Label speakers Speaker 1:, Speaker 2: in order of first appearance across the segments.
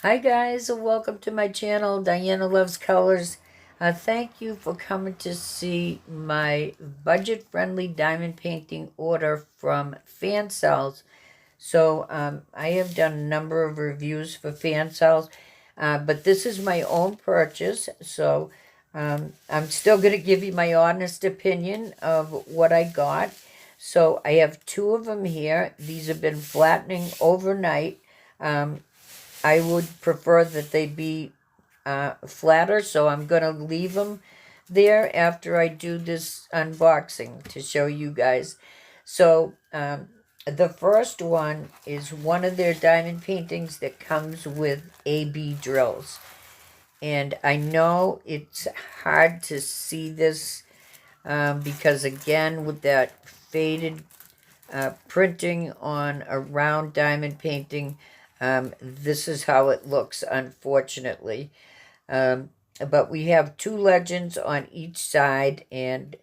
Speaker 1: Hi guys, and welcome to my channel, Diana Loves Colors. Thank you for coming to see my budget-friendly diamond painting order from Fansells. I have done a number of reviews for Fansells, but this is my own purchase, I'm still going to give you my honest opinion of what I got. So I have two of them here. These have been flattening overnight. Um, I would prefer that they be flatter, so I'm going to leave them there after I do this unboxing to show you guys. The first one is one of their diamond paintings that comes with AB drills. And I know it's hard to see this because, again, with that faded printing on a round diamond painting, this is how it looks, unfortunately. Um, but we have two legends on each side, and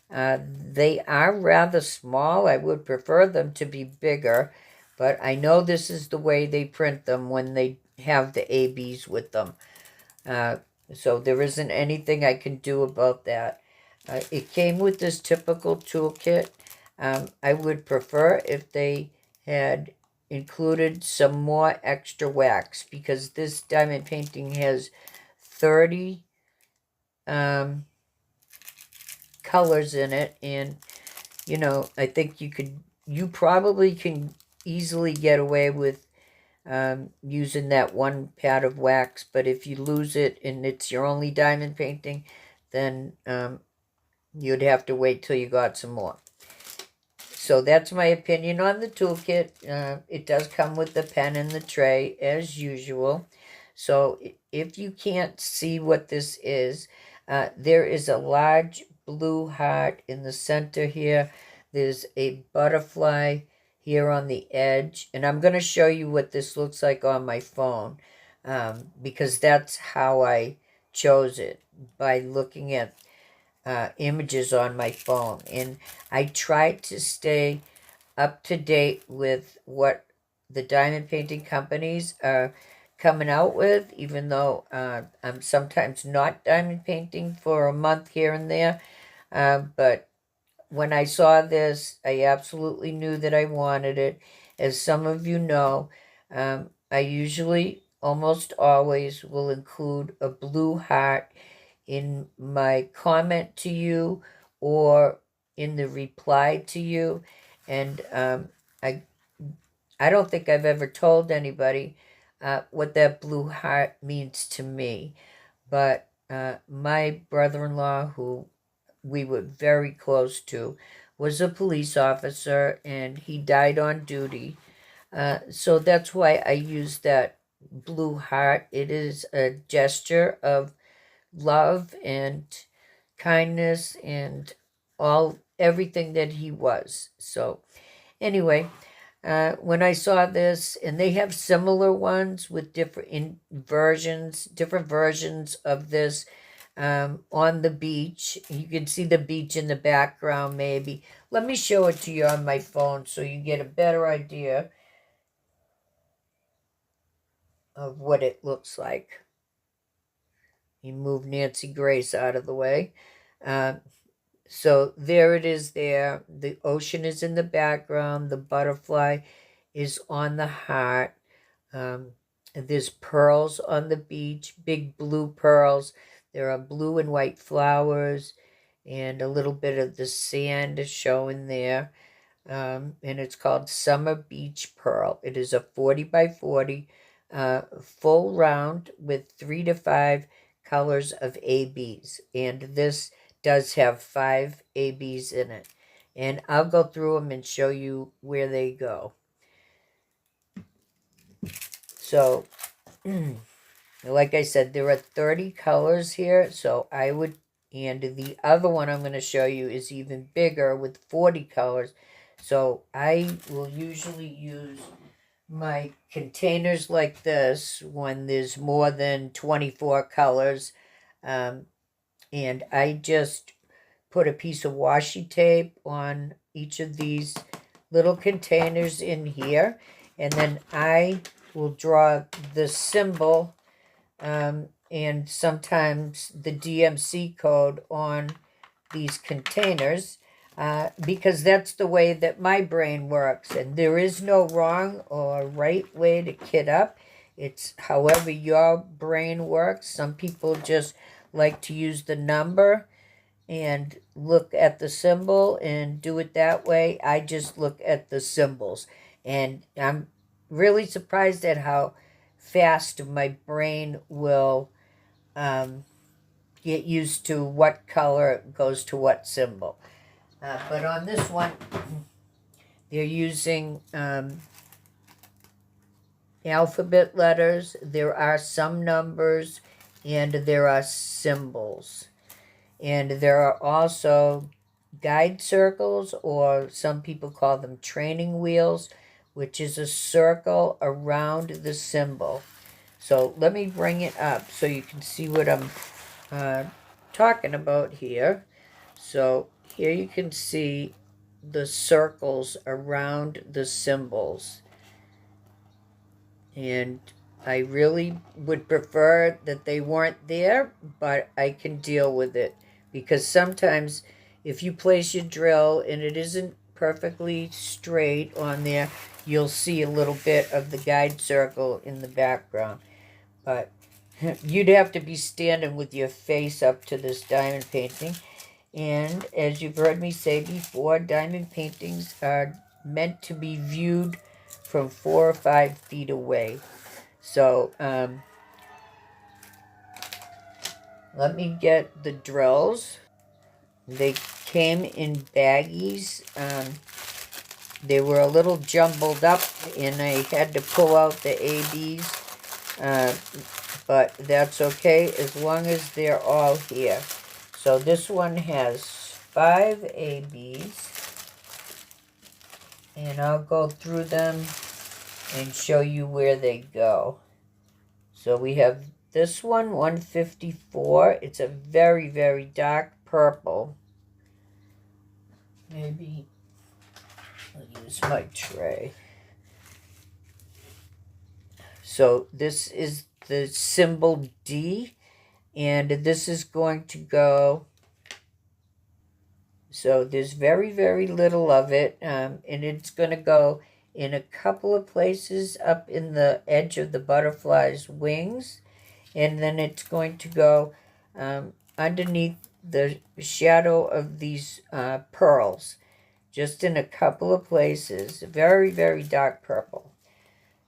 Speaker 1: they are rather small. I would prefer them to be bigger, but I know this is the way they print them when they have the ABs with them. Uh, so there isn't anything I can do about that. It came with this typical toolkit. I would prefer if they had included some more extra wax because this diamond painting has 30 um, colors in it, and I think you probably can easily get away with using that one pad of wax, but if you lose it and it's your only diamond painting, then you'd have to wait till you got some more. So that's my opinion on the toolkit. It does come with the pen and the tray as usual. So if you can't see what this is, there is a large blue heart in the center here. There's a butterfly here on the edge. And I'm going to show you what this looks like on my phone because that's how I chose it, by looking at images on my phone. And I tried to stay up to date with what the diamond painting companies are coming out with, even though I'm sometimes not diamond painting for a month here and there. But when I saw this, I absolutely knew that I wanted it. As some of you know, I usually, almost always, will include a blue heart in my comment to you or in the reply to you. And I I don't think I've ever told anybody what that blue heart means to me. But my brother-in-law, who we were very close to, was a police officer, and he died on duty. So that's why I use that blue heart. It is a gesture of love and kindness and everything that he was. So anyway, when I saw this, and they have similar ones with different versions of this on the beach. You can see the beach in the background, maybe. Let me show it to you on my phone so you get a better idea of what it looks like. You move Nancy Grace out of the way. Uh, so there it is there. The ocean is in the background. The butterfly is on the heart. Um, there's pearls on the beach, big blue pearls. There are blue and white flowers and a little bit of the sand is showing there. And it's called Summer Beach Pearl. It is a 40 by 40 full round with 3 to 5 colors of ABs. And this does have 5 ABs in it. And I'll go through them and show you where they go. So, like I said, there are 30 colors here. So and the other one I'm going to show you is even bigger with 40 colors. So I will usually use my containers like this when there's more than 24 colors. And I just put a piece of washi tape on each of these little containers in here. And then I will draw the symbol and sometimes the DMC code on these containers because that's the way that my brain works. And there is no wrong or right way to kit up. It's however your brain works. Some people just like to use the number and look at the symbol and do it that way. I just look at the symbols. And I'm really surprised at how fast my brain will get used to what color goes to what symbol. But on this one, they're using alphabet letters. There are some numbers, and there are symbols. And there are also guide circles, or some people call them training wheels, which is a circle around the symbol. So let me bring it up so you can see what I'm talking about here. So here you can see the circles around the symbols. And I really would prefer that they weren't there, but I can deal with it. Because sometimes if you place your drill and it isn't perfectly straight on there, you'll see a little bit of the guide circle in the background. But you'd have to be standing with your face up to this diamond painting. And as you've heard me say before, diamond paintings are meant to be viewed from 4 or 5 feet away. So let me get the drills. They came in baggies. They were a little jumbled up, and I had to pull out the ABs. But that's okay as long as they're all here. So this one has 5 ABs. And I'll go through them and show you where they go. So we have this one, 154. It's a very, very dark purple. Maybe I'll use my tray. So this is the symbol D, and this is going to go, so there's very, very little of it, and it's going to go in a couple of places up in the edge of the butterfly's wings, and then it's going to go underneath the shadow of these pearls, just in a couple of places. Very, very dark purple.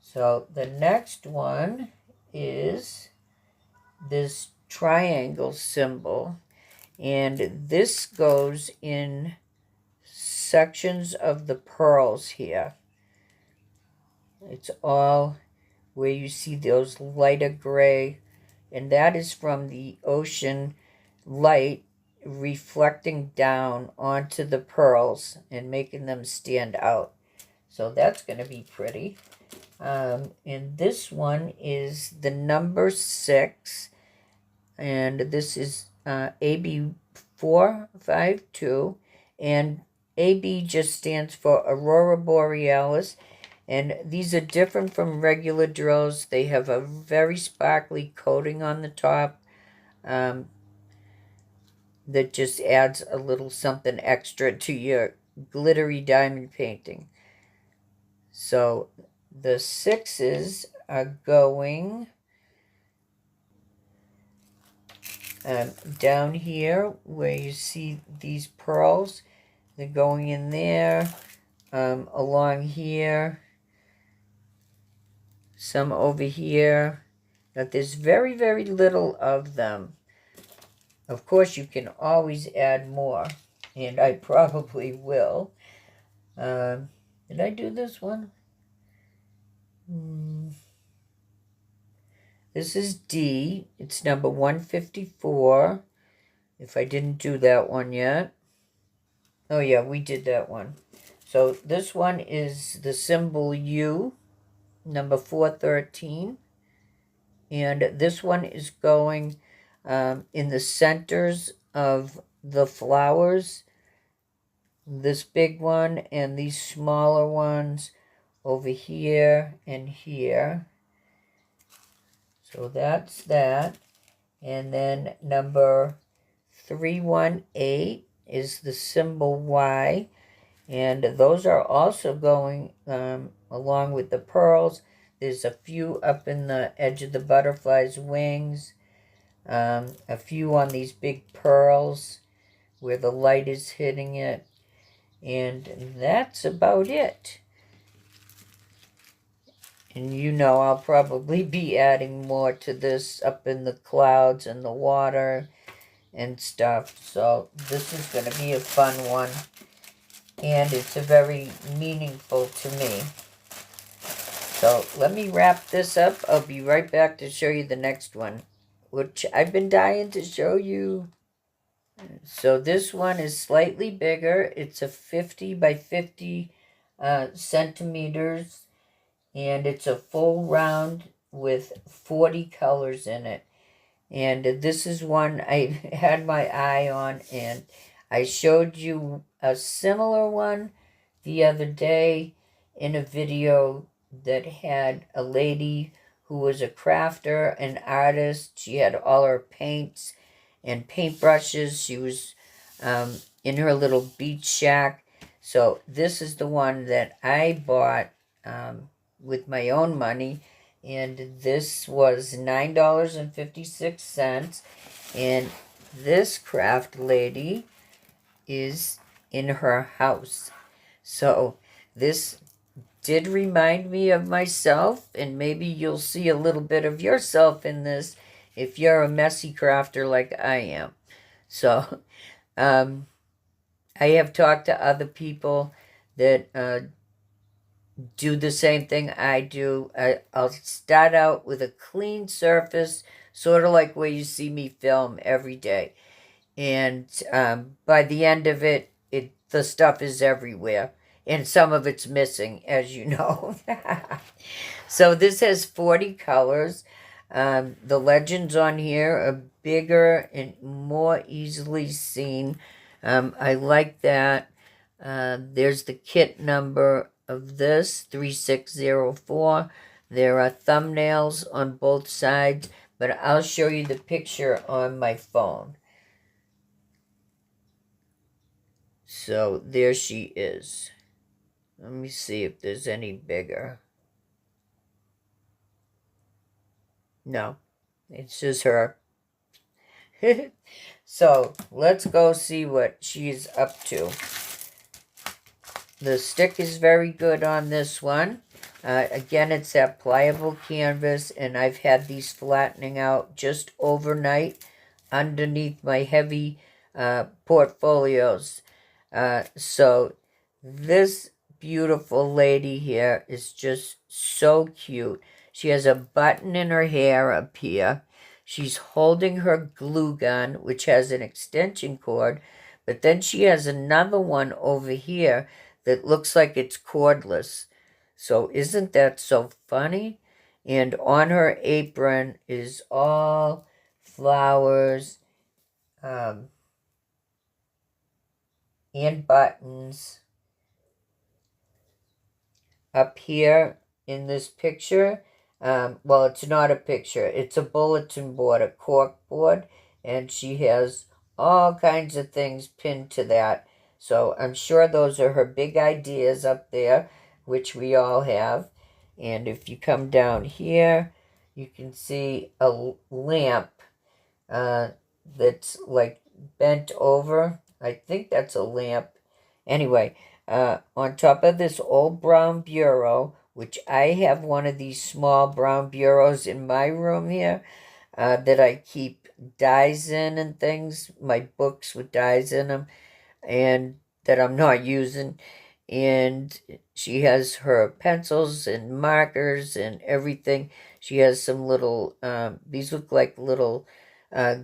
Speaker 1: So the next one is this triangle symbol, and this goes in sections of the pearls here. It's all where you see those lighter gray, and that is from the ocean light reflecting down onto the pearls and making them stand out. So that's going to be pretty. And this one is the number 6, and this is AB 452, and AB just stands for Aurora Borealis, and these are different from regular drills. They have a very sparkly coating on the top that just adds a little something extra to your glittery diamond painting. So the 6s are going down here where you see these pearls. They're going in there, along here, some over here. But there's very, very little of them. Of course, you can always add more, and I probably will. Did I do this one? This is D. It's number 154. If I didn't do that one yet. Oh, yeah, we did that one. So this one is the symbol U, number 413. And this one is going in the centers of the flowers. This big one and these smaller ones over here and here. So that's that. And then number 318 is the symbol Y. And those are also going along with the pearls. There's a few up in the edge of the butterfly's wings. A few on these big pearls where the light is hitting it. And that's about it. And you know I'll probably be adding more to this up in the clouds and the water and stuff. So this is going to be a fun one. And it's a very meaningful to me. So let me wrap this up. I'll be right back to show you the next one, which I've been dying to show you. So this one is slightly bigger. It's a 50 by 50 centimeters. And it's a full round with 40 colors in it. And this is one I had my eye on, and I showed you a similar one the other day in a video that had a lady who was a crafter, an artist. She had all her paints and paintbrushes. She was in her little beach shack. So this is the one that I bought with my own money, and this was $9.56. And this craft lady is in her house. So this did remind me of myself, and maybe you'll see a little bit of yourself in this if you're a messy crafter like I am. So I have talked to other people that do the same thing I do. I'll start out with a clean surface, sort of like where you see me film every day. And by the end of it, the stuff is everywhere. And some of it's missing, as you know. So this has 40 colors. The legends on here are bigger and more easily seen. I like that. There's the kit number of this, 3604. There are thumbnails on both sides, but I'll show you the picture on my phone. So there she is. Let me see if there's any bigger. No, it's just her. So let's go see what she's up to. The stick is very good on this one. Again, it's that pliable canvas, and I've had these flattening out just overnight underneath my heavy portfolios. So this beautiful lady here is just so cute. She has a button in her hair up here. She's holding her glue gun, which has an extension cord, but then she has another one over here that looks like it's cordless. So isn't that so funny? And on her apron is all flowers and buttons. Up here in this picture, well, it's not a picture. It's a bulletin board, a cork board, and she has all kinds of things pinned to that. So I'm sure those are her big ideas up there, which we all have. And if you come down here, you can see a lamp that's like bent over. I think that's a lamp. Anyway, on top of this old brown bureau, which I have one of these small brown bureaus in my room here that I keep dies in and things, my books with dies in them, and that I'm not using. And she has her pencils and markers and everything. She has some little, these look like little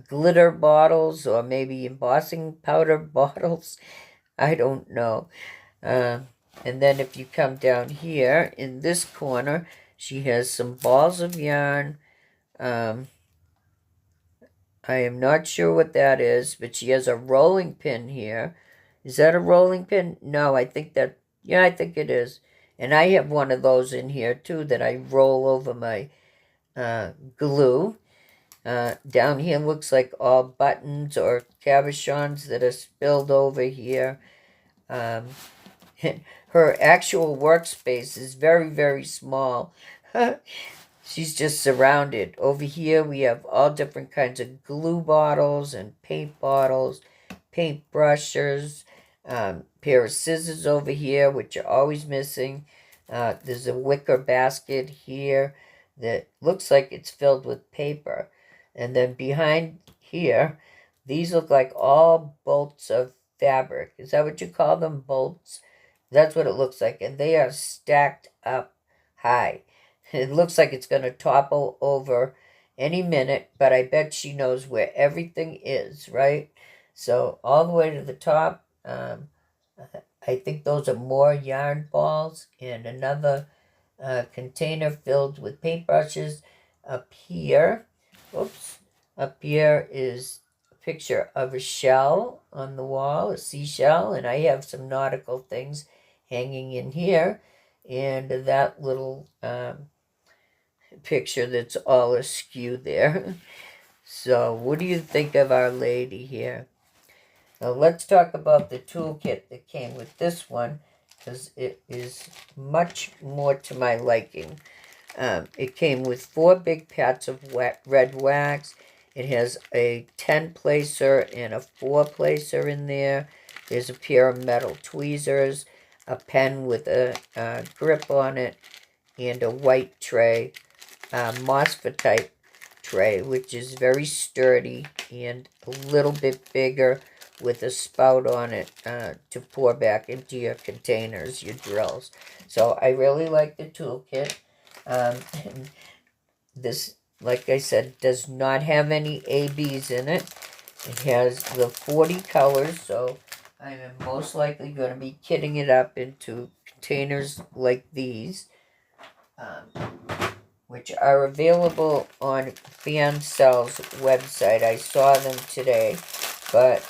Speaker 1: glitter bottles or maybe embossing powder bottles. I don't know. And then if you come down here in this corner, she has some balls of yarn. I am not sure what that is, but she has a rolling pin here. Is that a rolling pin? No, I think that, yeah, I think it is. And I have one of those in here too that I roll over my glue. Down here looks like all buttons or cabochons that are spilled over here. Um, her actual workspace is very, very small. She's just surrounded. Over here we have all different kinds of glue bottles and paint bottles, paint brushes, pair of scissors over here, which are always missing. There's a wicker basket here that looks like it's filled with paper. And then behind here, these look like all bolts of fabric. Is that what you call them, bolts? That's what it looks like. And they are stacked up high. It looks like it's going to topple over any minute, but I bet she knows where everything is, right? So all the way to the top, I think those are more yarn balls and another container filled with paintbrushes. Up here, oops, up here is a picture of a shell on the wall, a seashell, and I have some nautical things hanging in here, and that little picture that's all askew there. So what do you think of Our Lady here? Now let's talk about the toolkit that came with this one, because it is much more to my liking. It came with 4 big pads of red wax. It has a 10 placer and a 4 placer in there. There's a pair of metal tweezers, a pen with a grip on it, and a white tray, Mosfetite tray, which is very sturdy and a little bit bigger, with a spout on it to pour back into your containers, your drills. So I really like the toolkit. This, like I said, does not have any ABs in it. It has the 40 colors, so I am most likely going to be kitting it up into containers like these, which are available on Fansells' website. I saw them today, but,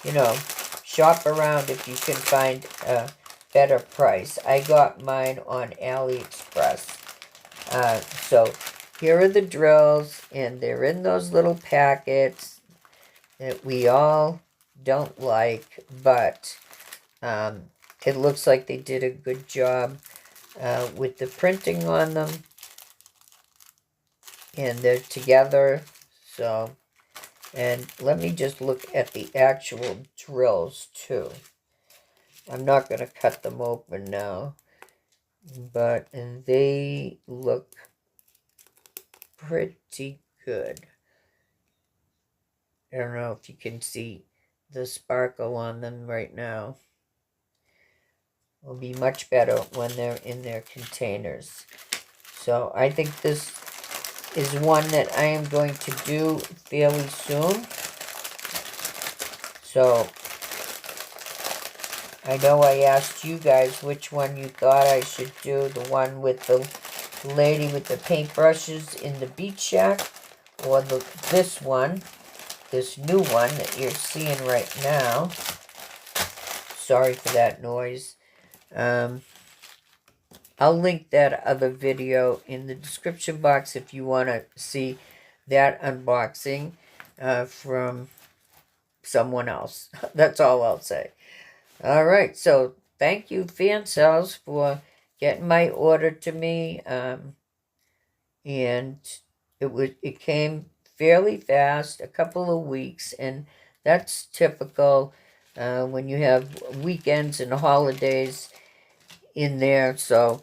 Speaker 1: you know, shop around if you can find a better price. I got mine on AliExpress. So here are the drills, and they're in those little packets that we all don't like, but it looks like they did a good job with the printing on them, and they're together. So, and let me just look at the actual drills too. I'm not going to cut them open now, but they look pretty good. I don't know if you can see the sparkle on them right now. Will be much better when they're in their containers. So I think this is one that I am going to do fairly soon. So I know I asked you guys which one you thought I should do. The one with the lady with the paintbrushes in the beach shack, or this one, this new one that you're seeing right now. Sorry for that noise. I'll link that other video in the description box if you want to see that unboxing from someone else. That's all I'll say. All right, so thank you, Fansells, for getting my order to me. And it came fairly fast, a couple of weeks, and that's typical when you have weekends and holidays in there. So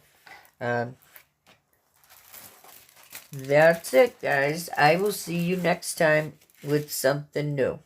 Speaker 1: that's it, guys. I will see you next time with something new.